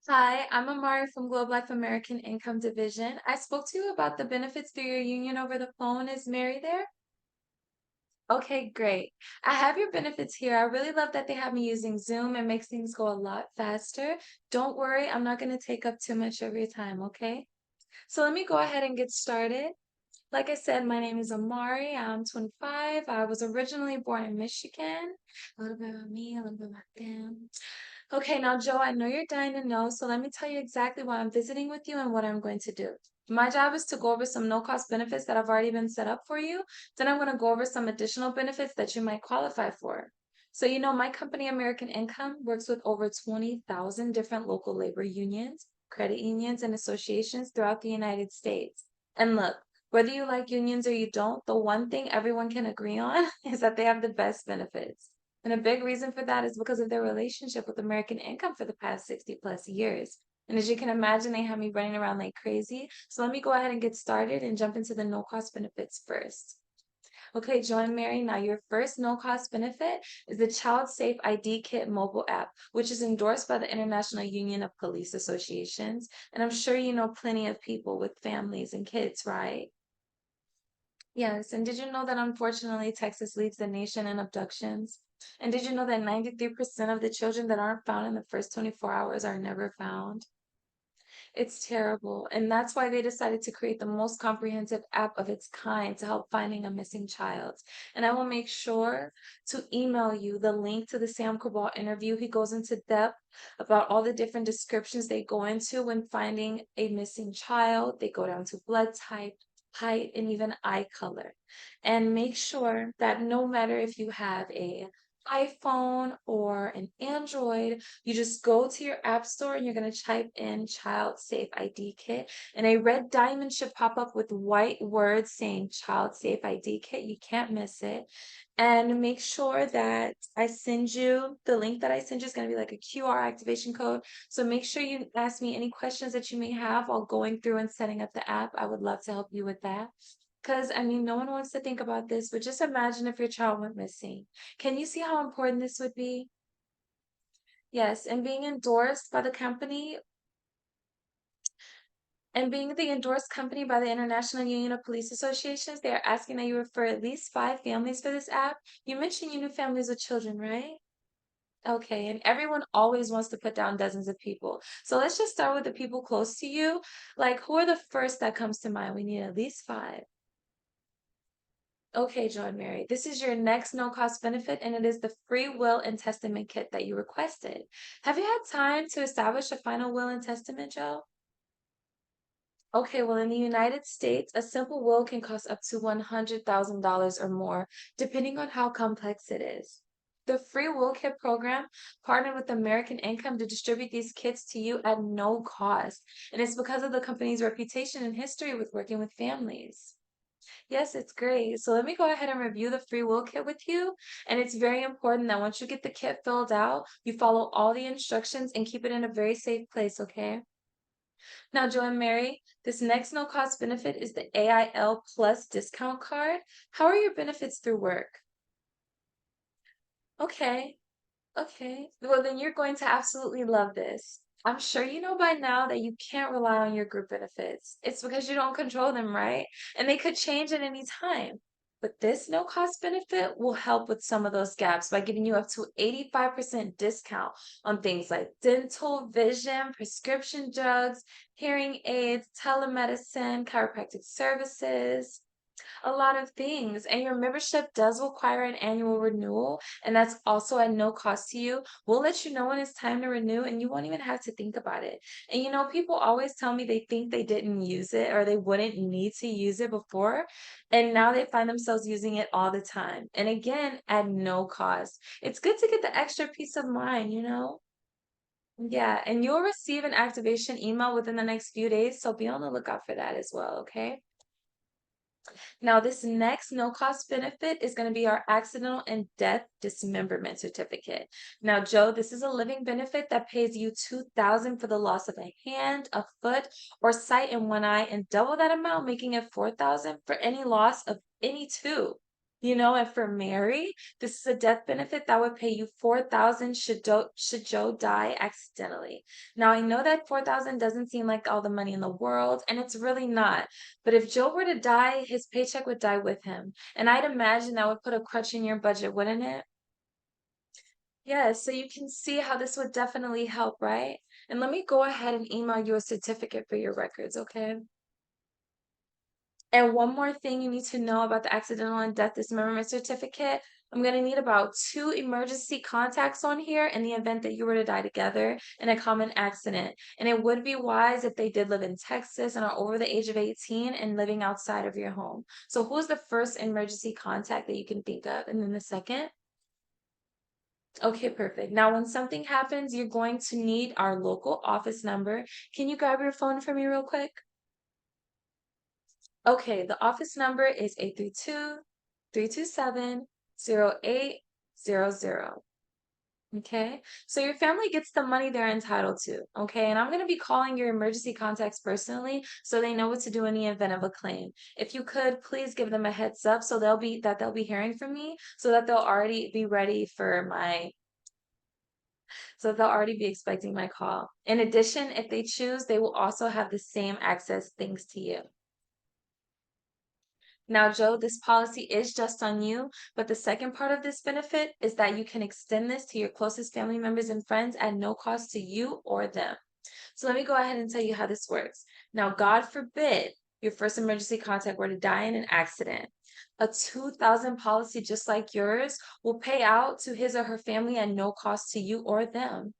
Hi, I'm Amari from Globe Life American Income Division. I spoke to you about the benefits through your union over the phone. Is Mary there? Okay, great. I have your benefits here. I really love that they have me using Zoom. It makes things go a lot faster. Don't worry, I'm not going to take up too much of your time, okay? So let me go ahead and get started. Like I said, my name is Amari. I'm 25. I was originally born in Michigan. A little bit about me, a little bit about them. Okay, now, Joe, I know you're dying to know, so let me tell you exactly why I'm visiting with you and what I'm going to do. My job is to go over some no-cost benefits that have already been set up for you. Then I'm going to go over some additional benefits that you might qualify for. So, my company, American Income, works with over 20,000 different local labor unions, credit unions, and associations throughout the United States. And look, whether you like unions or you don't, the one thing everyone can agree on is that they have the best benefits. And a big reason for that is because of their relationship with American Income for the past 60 plus years. And as you can imagine, they have me running around like crazy. So let me go ahead and get started and jump into the no cost benefits first. Okay, Joe and Mary, now your first no cost benefit is the Child Safe ID Kit mobile app, which is endorsed by the International Union of Police Associations. And I'm sure you know plenty of people with families and kids, right? Yes, and did you know that unfortunately Texas leads the nation in abductions? And did you know that 93% of the children that aren't found in the first 24 hours are never found? It's terrible. And that's why they decided to create the most comprehensive app of its kind to help finding a missing child. And I will make sure to email you the link to the Sam Cabal interview. He goes into depth about all the different descriptions they go into when finding a missing child. They go down to blood type, height, and even eye color. And make sure that no matter if you have a iPhone or an Android, you just go to your app store and you're going to type in Child Safe ID Kit, and a red diamond should pop up with white words saying Child Safe ID Kit. You can't miss it. And make sure that I send you the link that I send you is going to be like a QR activation code. So make sure you ask me any questions that you may have while going through and setting up the app. I would love to help you with that. Because, I mean, no one wants to think about this, but just imagine if your child went missing. Can you see how important this would be? Yes, and being endorsed by the company and being the endorsed company by the International Union of Police Associations, they are asking that you refer at least 5 families for this app. You mentioned you knew families with children, right? Okay, and everyone always wants to put down dozens of people. So let's just start with the people close to you. Like, who are the first that comes to mind? We need at least 5. Okay, John Mary, this is your next no-cost benefit, and it is the free will and testament kit that you requested. Have you had time to establish a final will and testament, Joe? Okay, well, in the United States, a simple will can cost up to $100,000 or more, depending on how complex it is. The Free Will Kit program partnered with American Income to distribute these kits to you at no cost, and it's because of the company's reputation and history with working with families. Yes, it's great. So let me go ahead and review the free will kit with you. And it's very important that once you get the kit filled out, you follow all the instructions and keep it in a very safe place, okay? Now, Joe and Mary, this next no cost benefit is the AIL Plus discount card. How are your benefits through work? Okay. Okay. Well, then you're going to absolutely love this. I'm sure you know by now that you can't rely on your group benefits. It's because you don't control them, right? And they could change at any time. But this no cost benefit will help with some of those gaps by giving you up to 85% discount on things like dental, vision, prescription drugs, hearing aids, telemedicine, chiropractic services, a lot of things. And your membership does require an annual renewal, and that's also at no cost to you. We'll let you know when it's time to renew, and you won't even have to think about it. And people always tell me they think they didn't use it or they wouldn't need to use it before, and now they find themselves using it all the time. And again, at no cost. It's good to get the extra peace of mind. Yeah, and you'll receive an activation email within the next few days, so be on the lookout for that as well, okay? Now, this next no-cost benefit is going to be our accidental and death dismemberment certificate. Now, Joe, this is a living benefit that pays you $2,000 for the loss of a hand, a foot, or sight in one eye, and double that amount, making it $4,000 for any loss of any two. And for Mary, this is a death benefit that would pay you 4,000 should Joe die accidentally. Now, I know that 4,000 doesn't seem like all the money in the world, and it's really not. But if Joe were to die, his paycheck would die with him. And I'd imagine that would put a crutch in your budget, wouldn't it? Yeah, so you can see how this would definitely help, right? And let me go ahead and email you a certificate for your records, okay? And one more thing you need to know about the accidental and death dismemberment certificate. I'm going to need about 2 emergency contacts on here in the event that you were to die together in a common accident. And it would be wise if they did live in Texas and are over the age of 18 and living outside of your home. So who's the first emergency contact that you can think of? And then the second? Okay, perfect. Now, when something happens, you're going to need our local office number. Can you grab your phone for me real quick? Okay, the office number is 832-327-0800. Okay, so your family gets the money they're entitled to. Okay, and I'm going to be calling your emergency contacts personally so they know what to do in the event of a claim. If you could, please give them a heads up so they'll be hearing from me so that they'll already be ready for my so they'll already be expecting my call. In addition, if they choose, they will also have the same access thanks to you. Now, Joe, this policy is just on you, but the second part of this benefit is that you can extend this to your closest family members and friends at no cost to you or them. So let me go ahead and tell you how this works. Now, God forbid your first emergency contact were to die in an accident. A 2,000 policy just like yours will pay out to his or her family at no cost to you or them.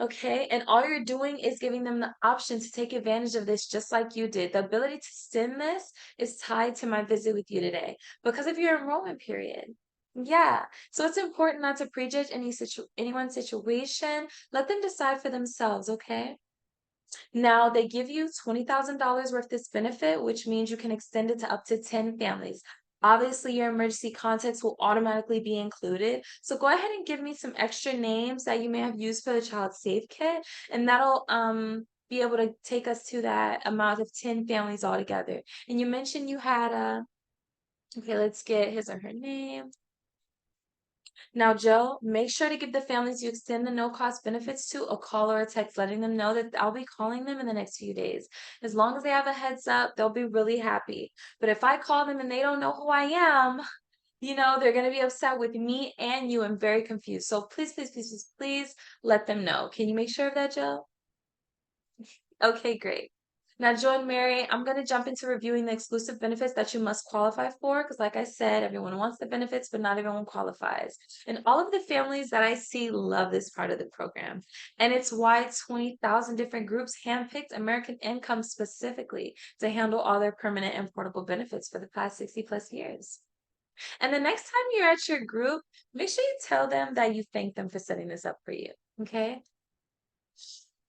Okay, and all you're doing is giving them the option to take advantage of this just like you did. The ability to send this is tied to my visit with you today because of your enrollment period. Yeah, so it's important not to prejudge anyone's situation. Let them decide for themselves, okay? Now, they give you $20,000 worth of this benefit, which means you can extend it to up to 10 families. Obviously, your emergency contacts will automatically be included. So go ahead and give me some extra names that you may have used for the Child Safe Kit, and that'll be able to take us to that amount of 10 families altogether. And you mentioned you had okay, let's get his or her name. Now, Joe, make sure to give the families you extend the no-cost benefits to a call or a text letting them know that I'll be calling them in the next few days. As long as they have a heads up, they'll be really happy. But if I call them and they don't know who I am, they're going to be upset with me and you and very confused. So please, please, please, please, please let them know. Can you make sure of that, Joe? Okay, great. Now, Joe and Mary, I'm going to jump into reviewing the exclusive benefits that you must qualify for because, like I said, everyone wants the benefits, but not everyone qualifies. And all of the families that I see love this part of the program. And it's why 20,000 different groups handpicked American Income specifically to handle all their permanent and portable benefits for the past 60 plus years. And the next time you're at your group, make sure you tell them that you thank them for setting this up for you. Okay?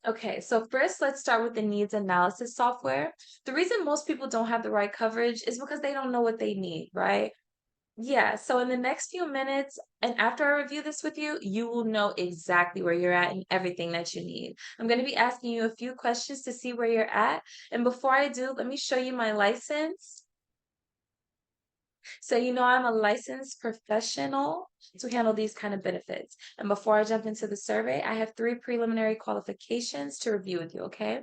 Okay, so first let's start with the needs analysis software. The reason most people don't have the right coverage is because they don't know what they need, right? Yeah, so in the next few minutes, and after I review this with you, you will know exactly where you're at and everything that you need. I'm going to be asking you a few questions to see where you're at. And before I do, let me show you my license. So I'm a licensed professional to handle these kind of benefits. And before I jump into the survey, I have 3 preliminary qualifications to review with you, okay?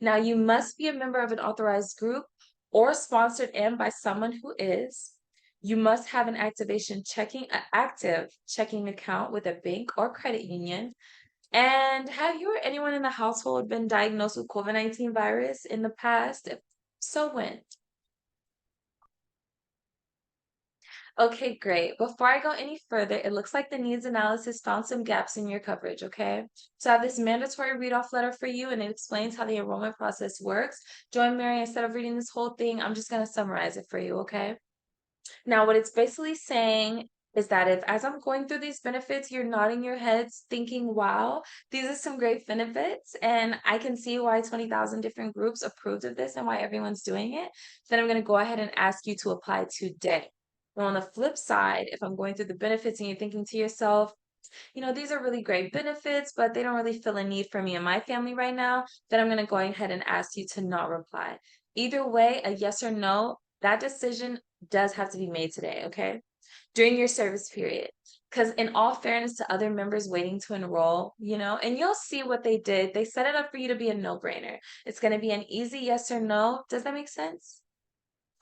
Now, you must be a member of an authorized group or sponsored in by someone who is. You must have an active checking account with a bank or credit union. And have you or anyone in the household been diagnosed with COVID-19 virus in the past? If so, when? Okay, great. Before I go any further, it looks like the needs analysis found some gaps in your coverage, okay? So I have this mandatory read-off letter for you, and it explains how the enrollment process works. Join Mary, instead of reading this whole thing, I'm just going to summarize it for you, okay? Now, what it's basically saying is that if, as I'm going through these benefits, you're nodding your heads thinking, wow, these are some great benefits, and I can see why 20,000 different groups approved of this and why everyone's doing it, then I'm going to go ahead and ask you to apply today. Now, on the flip side, if I'm going through the benefits and you're thinking to yourself, these are really great benefits, but they don't really fill a need for me and my family right now, then I'm going to go ahead and ask you to not reply. Either way, a yes or no, that decision does have to be made today, okay? During your service period. Because in all fairness to other members waiting to enroll, and you'll see what they did. They set it up for you to be a no-brainer. It's going to be an easy yes or no. Does that make sense?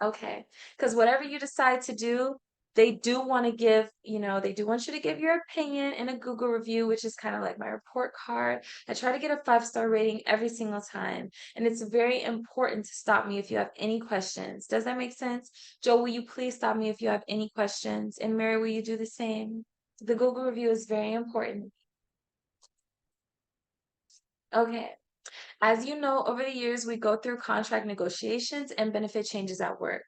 Okay. Because whatever you decide to do, they do want to give, they do want you to give your opinion in a Google review, which is kind of like my report card. I try to get a 5-star rating every single time. And it's very important to stop me if you have any questions. Does that make sense? Joe, will you please stop me if you have any questions? And Mary, will you do the same? The Google review is very important. Okay. As you know, over the years, we go through contract negotiations and benefit changes at work.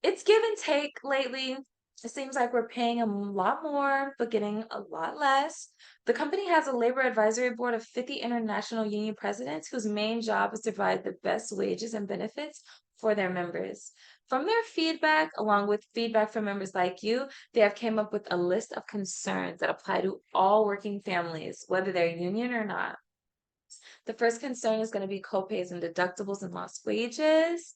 It's give and take lately. It seems like we're paying a lot more, but getting a lot less. The company has a labor advisory board of 50 international union presidents whose main job is to provide the best wages and benefits for their members. From their feedback, along with feedback from members like you, they have came up with a list of concerns that apply to all working families, whether they're union or not. The first concern is going to be copays and deductibles and lost wages,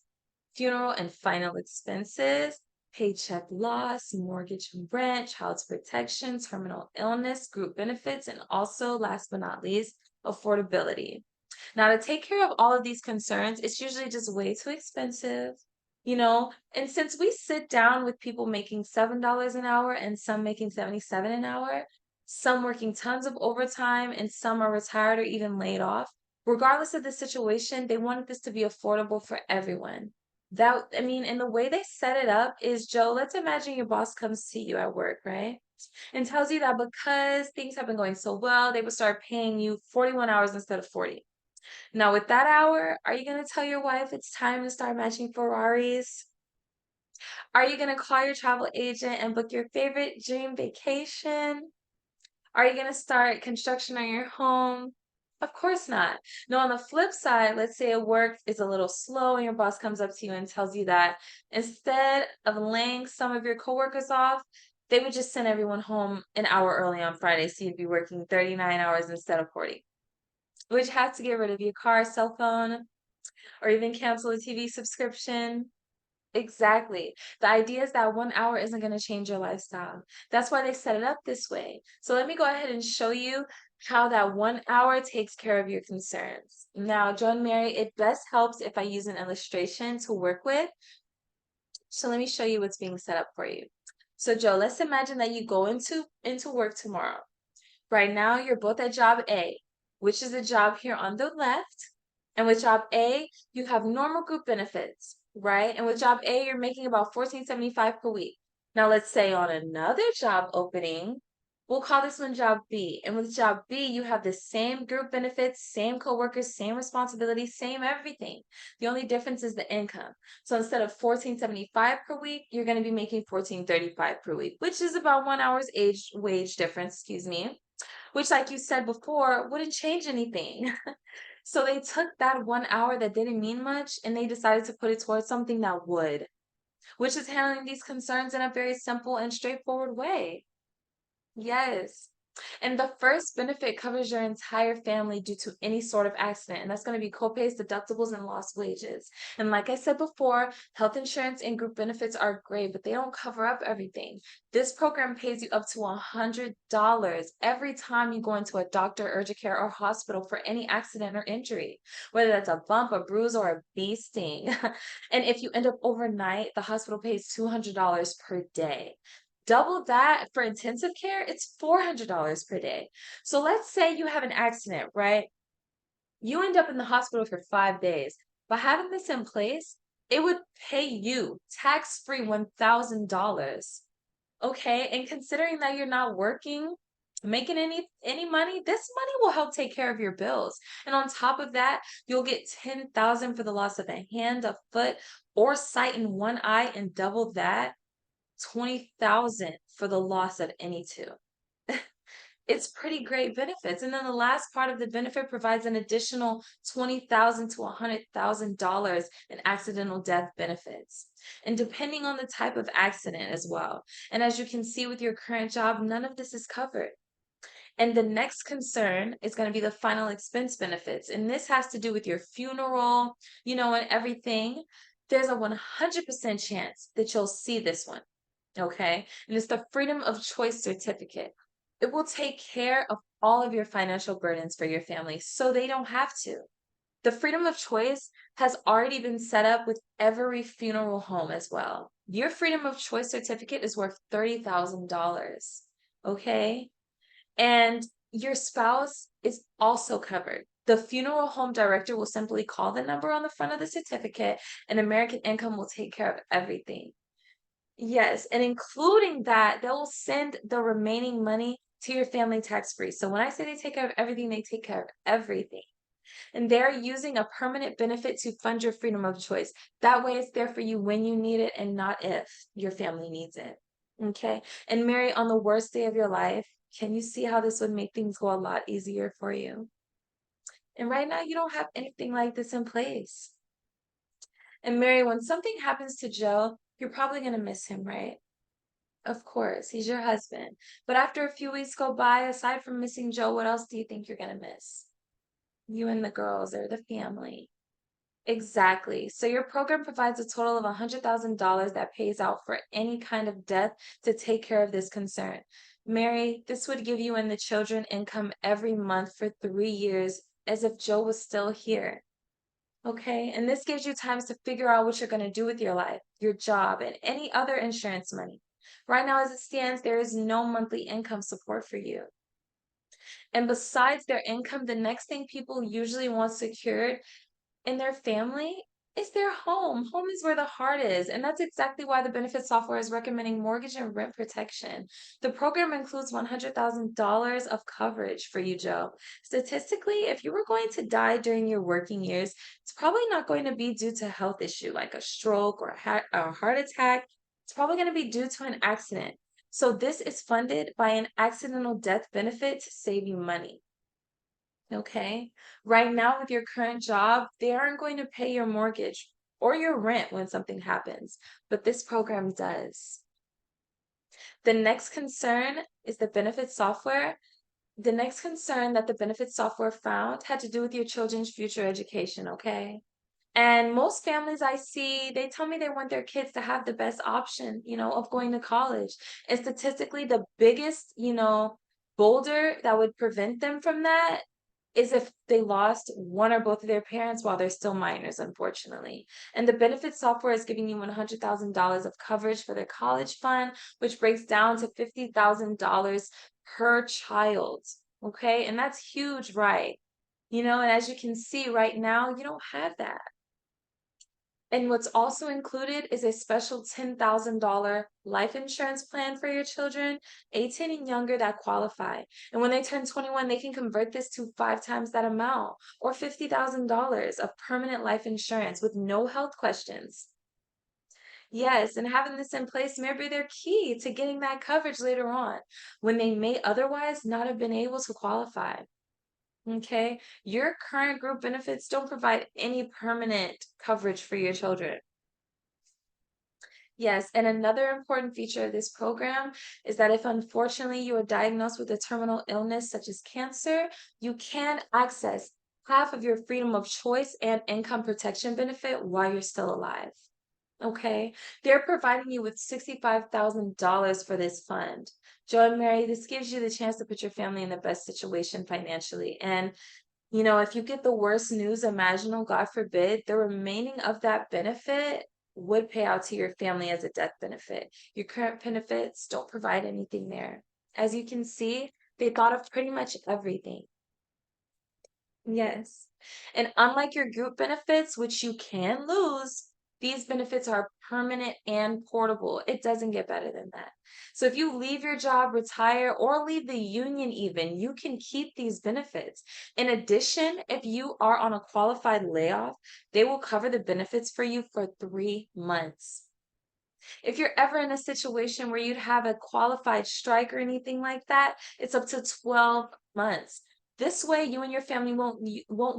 funeral and final expenses, paycheck loss, mortgage and rent, child's protection, terminal illness, group benefits, and also, last but not least, affordability. Now, to take care of all of these concerns, it's usually just way too expensive, and since we sit down with people making $7 an hour and some making 77 an hour, some working tons of overtime and some are retired or even laid off, regardless of the situation, they wanted this to be affordable for everyone. I mean, and the way they set it up is, Joe, let's imagine your boss comes to you at work, right? And tells you that because things have been going so well, they would start paying you 41 hours instead of 40. Now, with that hour, are you going to tell your wife it's time to start matching Ferraris? Are you going to call your travel agent and book your favorite dream vacation? Are you going to start construction on your home? Of course not. No, on the flip side, let's say work is a little slow and your boss comes up to you and tells you that instead of laying some of your coworkers off, they would just send everyone home an hour early on Friday, so you'd be working 39 hours instead of 40. Would you have to get rid of your car, cell phone, or even cancel a TV subscription? Exactly. The idea is that 1 hour isn't going to change your lifestyle. That's why they set it up this way. So let me go ahead and show you how that 1 hour takes care of your concerns. Now, Joan Mary, it best helps if I use an illustration to work with. So let me show you what's being set up for you. So Joe, let's imagine that you go into work tomorrow. Right now, you're both at job A, which is the job here on the left. And with job A, you have normal group benefits, right? And with job A, you're making about $14.75 per week. Now, let's say on another job opening, we'll call this one job B. And with job B, you have the same group benefits, same coworkers, same responsibilities, same everything. The only difference is the income. So instead of $14.75 per week, you're going to be making $14.35 per week, which is about 1 hour's wage difference, excuse me, which, like you said before, wouldn't change anything. So they took that 1 hour that didn't mean much and they decided to put it towards something that would, which is handling these concerns in a very simple and straightforward way. Yes. And the first benefit covers your entire family due to any sort of accident, and that's going to be copays, deductibles, and lost wages. And like I said before, health insurance and group benefits are great, but they don't cover up everything. This program pays you up to $100 every time you go into a doctor, urgent care, or hospital for any accident or injury, whether that's a bump, a bruise, or a bee sting. And if you end up overnight, the hospital pays $200 per day. Double that for intensive care, it's $400 per day. So let's say you have an accident, right? You end up in the hospital for 5 days. By having this in place, it would pay you tax-free $1,000. Okay, and considering that you're not working, making any money, this money will help take care of your bills. And on top of that, you'll get 10,000 for the loss of a hand, a foot, or sight in one eye, and double that 20,000 for the loss of any two. It's pretty great benefits. And then the last part of the benefit provides an additional 20,000 to $100,000 in accidental death benefits. And depending on the type of accident as well. And as you can see with your current job, none of this is covered. And the next concern is going to be the final expense benefits. And this has to do with your funeral, and everything. There's a 100% chance that you'll see this one, okay? And it's the Freedom of Choice Certificate. It will take care of all of your financial burdens for your family so they don't have to. The freedom of choice has already been set up with every funeral home as well. Your freedom of choice certificate is worth $30,000. Okay? And your spouse is also covered. The funeral home director will simply call the number on the front of the certificate, and American Income will take care of everything. Yes, and including that, they'll send the remaining money to your family tax free. So when I say they take care of everything, they take care of everything. And they're using a permanent benefit to fund your freedom of choice. That way it's there for you when you need it and not if your family needs it. Okay. And Mary, on the worst day of your life, can you see how this would make things go a lot easier for you? And right now, you don't have anything like this in place. And Mary, when something happens to Joe, you're probably going to miss him, right? Of course, he's your husband. But after a few weeks go by, aside from missing Joe, what else do you think you're going to miss? You and the girls or the family. Exactly. So your program provides a total of $100,000 that pays out for any kind of death to take care of this concern. Mary, this would give you and the children income every month for 3 years as if Joe was still here. Okay, and this gives you time to figure out what you're going to do with your life, your job, and any other insurance money. Right now, as it stands, there is no monthly income support for you. And besides their income, the next thing people usually want secured in their family is their home. Home is where the heart is. And that's exactly why the benefit software is recommending mortgage and rent protection. The program includes $100,000 of coverage for you, Joe. Statistically, if you were going to die during your working years, it's probably not going to be due to a health issue like a stroke or a heart attack. It's probably going to be due to an accident. So this is funded by an accidental death benefit to save you money. Okay. Right now, with your current job, they aren't going to pay your mortgage or your rent when something happens, but this program does. The next concern is the benefit software. The next concern that the benefit software found had to do with your children's future education, okay? And most families I see, they tell me they want their kids to have the best option, of going to college. And statistically, the biggest, boulder that would prevent them from that is if they lost one or both of their parents while they're still minors, unfortunately. And the benefit software is giving you $100,000 of coverage for their college fund, which breaks down to $50,000 per child. Okay. And that's huge, right? And as you can see right now, you don't have that. And what's also included is a special $10,000 life insurance plan for your children, 18 and younger that qualify. And when they turn 21, they can convert this to 5 times that amount or $50,000 of permanent life insurance with no health questions. Yes, and having this in place may be their key to getting that coverage later on when they may otherwise not have been able to qualify. Okay, your current group benefits don't provide any permanent coverage for your children. Yes, and another important feature of this program is that if unfortunately you are diagnosed with a terminal illness such as cancer, you can access half of your freedom of choice and income protection benefit while you're still alive. Okay, they're providing you with $65,000 for this fund. Joe and Mary, this gives you the chance to put your family in the best situation financially. And if you get the worst news imaginable, God forbid, the remaining of that benefit would pay out to your family as a death benefit. Your current benefits don't provide anything there. As you can see, they thought of pretty much everything. Yes. And unlike your group benefits, which you can lose, these benefits are permanent and portable. It doesn't get better than that. So if you leave your job, retire, or leave the union even, you can keep these benefits. In addition, if you are on a qualified layoff, they will cover the benefits for you for 3 months. If you're ever in a situation where you'd have a qualified strike or anything like that, it's up to 12 months. This way, you and your family won't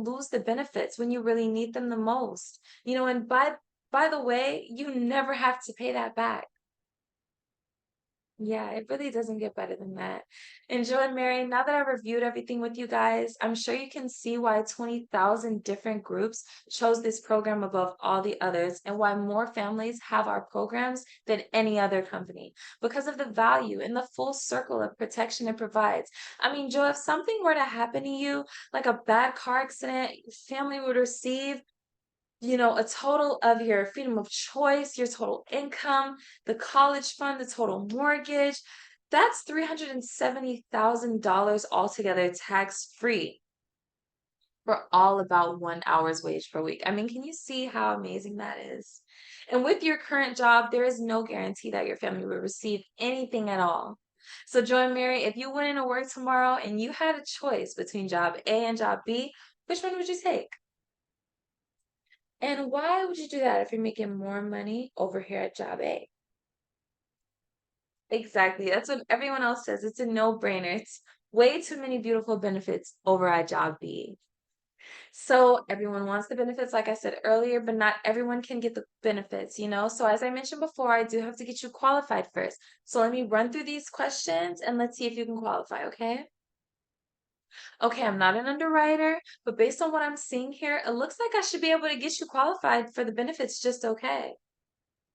lose the benefits when you really need them the most. And by the way, you never have to pay that back. Yeah, it really doesn't get better than that. And Joe and Mary, now that I've reviewed everything with you guys, I'm sure you can see why 20,000 different groups chose this program above all the others and why more families have our programs than any other company because of the value and the full circle of protection it provides. I mean, Joe, if something were to happen to you, like a bad car accident, your family would receive a total of your freedom of choice, your total income, the college fund, the total mortgage. That's $370,000 altogether tax free for all about 1 hour's wage per week. I mean, can you see how amazing that is? And with your current job, there is no guarantee that your family will receive anything at all. So, Joy and Mary, if you went into work tomorrow and you had a choice between job A and job B, which one would you take? And why would you do that if you're making more money over here at job A? Exactly. That's what everyone else says. It's a no-brainer. It's way too many beautiful benefits over at job B. So everyone wants the benefits, like I said earlier, but not everyone can get the benefits. So as I mentioned before, I do have to get you qualified first. So let me run through these questions and let's see if you can qualify, okay? Okay, I'm not an underwriter, but based on what I'm seeing here, it looks like I should be able to get you qualified for the benefits just okay.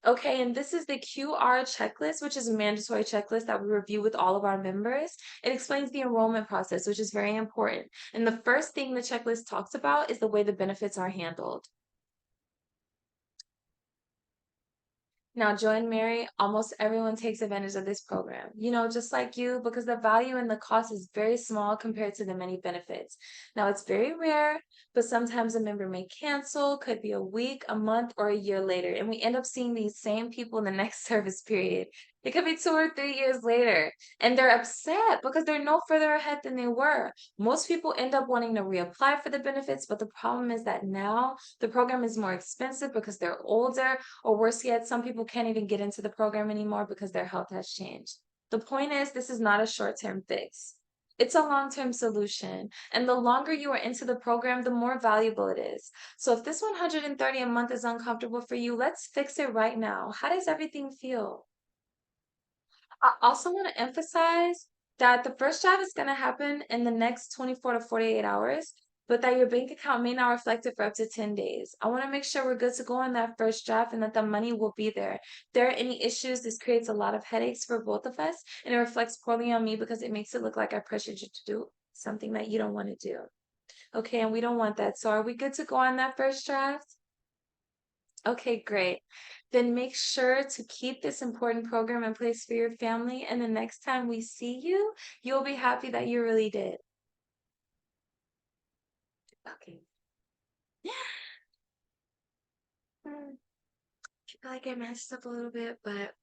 Okay, and this is the QR checklist, which is a mandatory checklist that we review with all of our members. It explains the enrollment process, which is very important. And the first thing the checklist talks about is the way the benefits are handled. Now, Joy and Mary, almost everyone takes advantage of this program, just like you, because the value and the cost is very small compared to the many benefits. Now, it's very rare, but sometimes a member may cancel, could be a week, a month, or a year later, and we end up seeing these same people in the next service period. It could be 2 or 3 years later, and they're upset because they're no further ahead than they were. Most people end up wanting to reapply for the benefits, but the problem is that now the program is more expensive because they're older or worse yet, some people can't even get into the program anymore because their health has changed. The point is, this is not a short-term fix. It's a long-term solution. And the longer you are into the program, the more valuable it is. So if this 130 a month is uncomfortable for you, let's fix it right now. How does everything feel? I also want to emphasize that the first draft is going to happen in the next 24 to 48 hours, but that your bank account may not reflect it for up to 10 days. I want to make sure we're good to go on that first draft and that the money will be there. If there are any issues, this creates a lot of headaches for both of us, and it reflects poorly on me because it makes it look like I pressured you to do something that you don't want to do. Okay, and we don't want that. So are we good to go on that first draft? Okay, great. Then make sure to keep this important program in place for your family, and the next time we see you, you'll be happy that you really did. Okay. I feel like I messed up a little bit, but